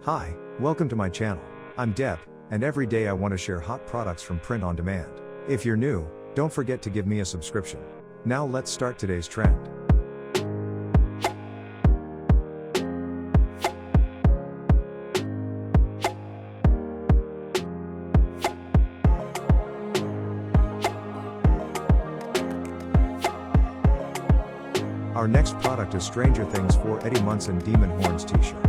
Hi, welcome to my channel. I'm Deb, and every day I want to share hot products from print on demand. If you're new, don't forget to give me a subscription. Now let's start today's trend. Our next product is Stranger Things 4 Eddie Munson Demon Horns t-shirt.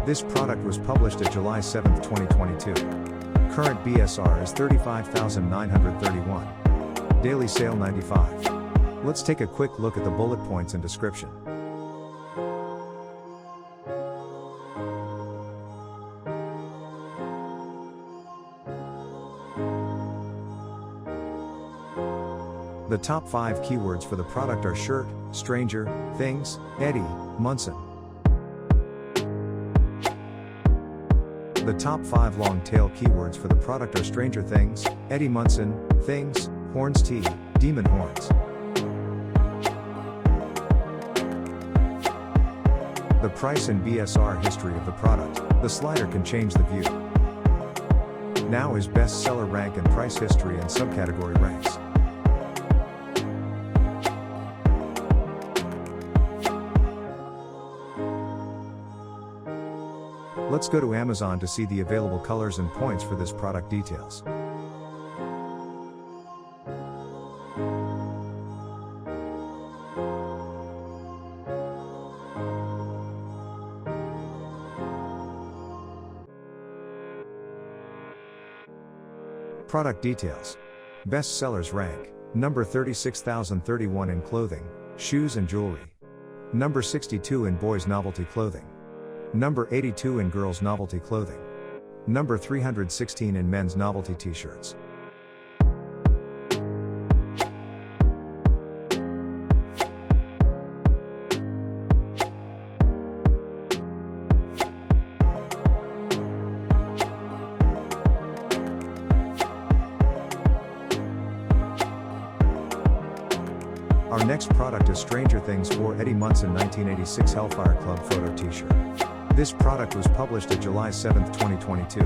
This product was published at July 7, 2022. Current BSR is $35,931. Daily sale $95. Let's take a quick look at the bullet points and description. The top 5 keywords for the product are shirt, Stranger Things, Eddie Munson. The top 5 long tail keywords for the product are Stranger Things, Eddie Munson, Things, Horns T, Demon Horns. The price and BSR history of the product. The slider can change the view. Now is bestseller rank and price history and subcategory ranks. Let's go to Amazon to see the available colors and points for this product details. Product details. Best sellers rank. Number 36,031 in clothing, shoes and jewelry. Number 62 in boys novelty clothing. Number 82 in girls novelty clothing. Number 316 in men's novelty t-shirts. Our next product is Stranger Things 4 Eddie Munson 1986 Hellfire Club photo t-shirt. This product was published at July 7, 2022.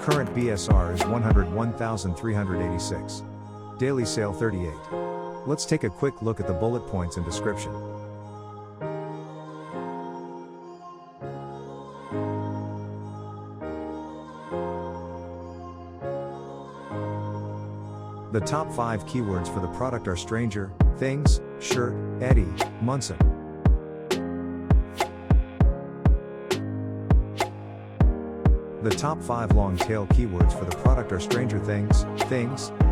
Current BSR is $101,386. Daily sale $38. Let's take a quick look at the bullet points and description. The top 5 keywords for the product are Stranger Things, shirt, Eddie Munson. The top 5 long tail keywords for the product are Stranger Things,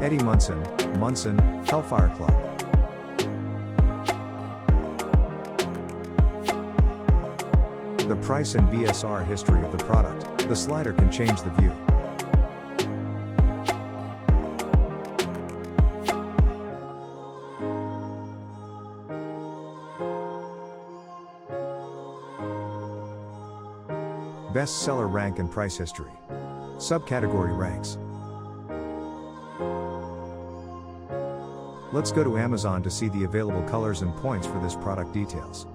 Eddie Munson, Munson, Hellfire Club. The price and BSR history of the product. The slider can change the view. Bestseller rank and price history. Subcategory ranks. Let's go to Amazon to see the available colors and points for this product details.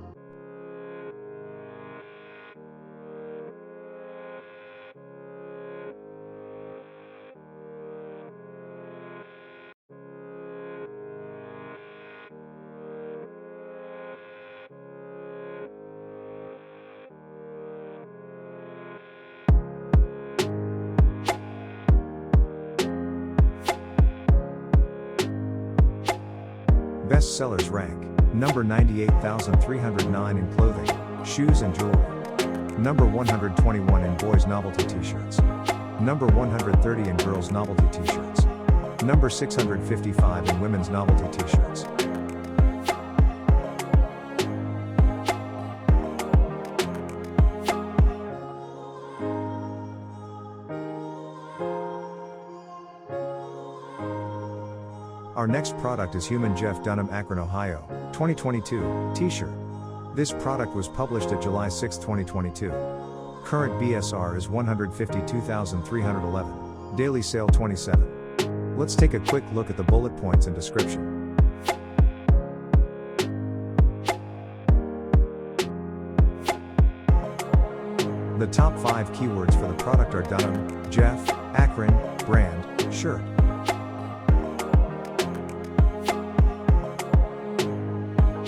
Best sellers rank. Number 98,309 in clothing, shoes and jewelry. Number 121 in boys novelty t-shirts. Number 130 in girls novelty t-shirts. Number 655 in women's novelty t-shirts. Our next product is Human Jeff Dunham Akron, Ohio, 2022, t-shirt. This product was published at July 6, 2022. Current BSR is $152,311. Daily sale $27. Let's take a quick look at the bullet points and description. The top 5 keywords for the product are Dunham, Jeff, Akron, brand, shirt.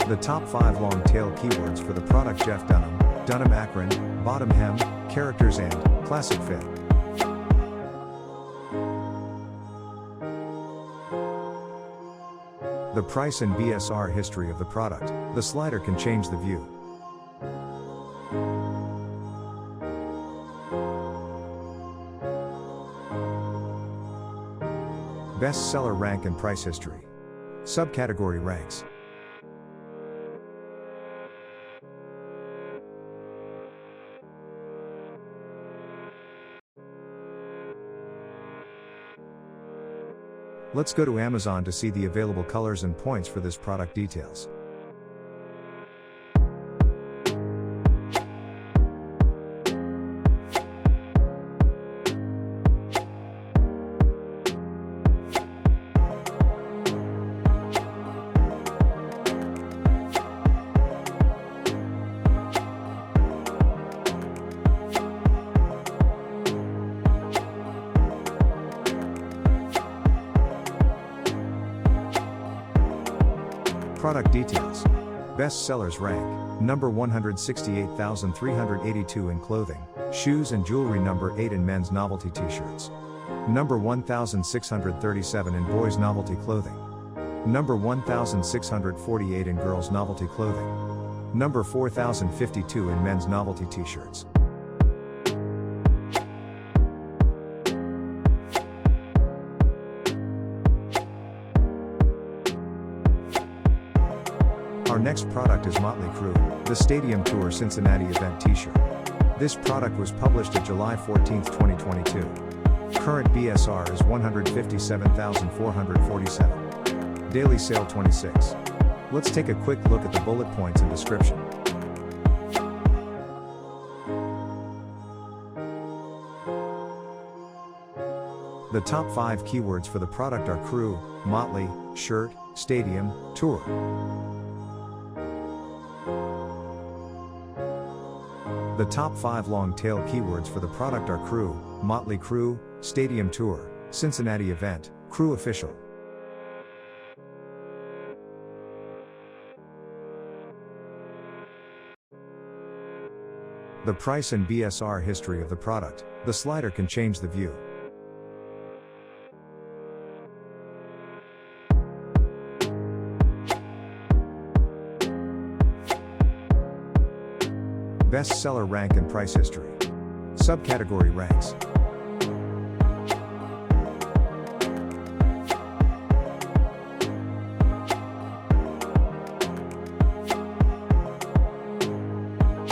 The top 5 long tail keywords for the product: Jeff Dunham, Dunham Akron, bottom hem, characters and classic fit. The price and BSR history of the product. The slider can change the view. Bestseller rank and price history. Subcategory ranks. Let's go to Amazon to see the available colors and points for this product details. Product details. Best sellers rank. Number 168,382 in clothing, shoes and jewelry. Number 8 in men's novelty t-shirts. Number 1,637 in boys novelty clothing. Number 1,648 in girls novelty clothing. Number 4,052 in men's novelty t-shirts. Our next product is Mötley Crüe, the Stadium Tour Cincinnati event t-shirt. This product was published at July 14, 2022. Current BSR is 157,447. Daily sale 26. Let's take a quick look at the bullet points and description. The top 5 keywords for the product are Crüe, Mötley, shirt, stadium, tour. The top 5 long tail keywords for the product are Crüe, Mötley Crüe, Stadium Tour, Cincinnati event, Crüe official. The price and BSR history of the product. The slider can change the view. Bestseller rank and price history. Subcategory ranks.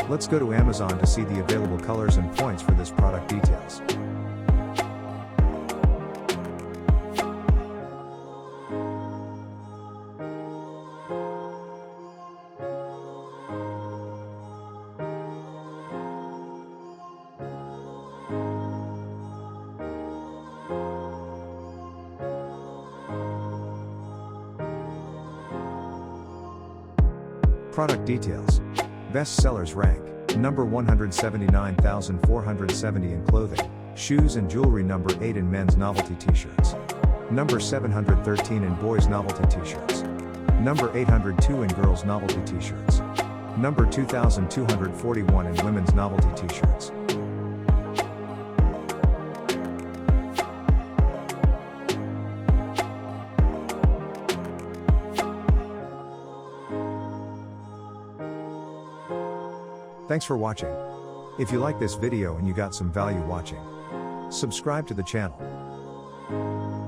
Let's go to Amazon to see the available colors and points for this product details. Product details. Best sellers rank. Number 179,470 in clothing, shoes and jewelry. Number 8 in men's novelty t-shirts. Number 713 in boys novelty t-shirts. Number 802 in girls novelty t-shirts. Number 2241 in women's novelty t-shirts. Thanks for watching. If you like this video and you got some value watching, subscribe to the channel.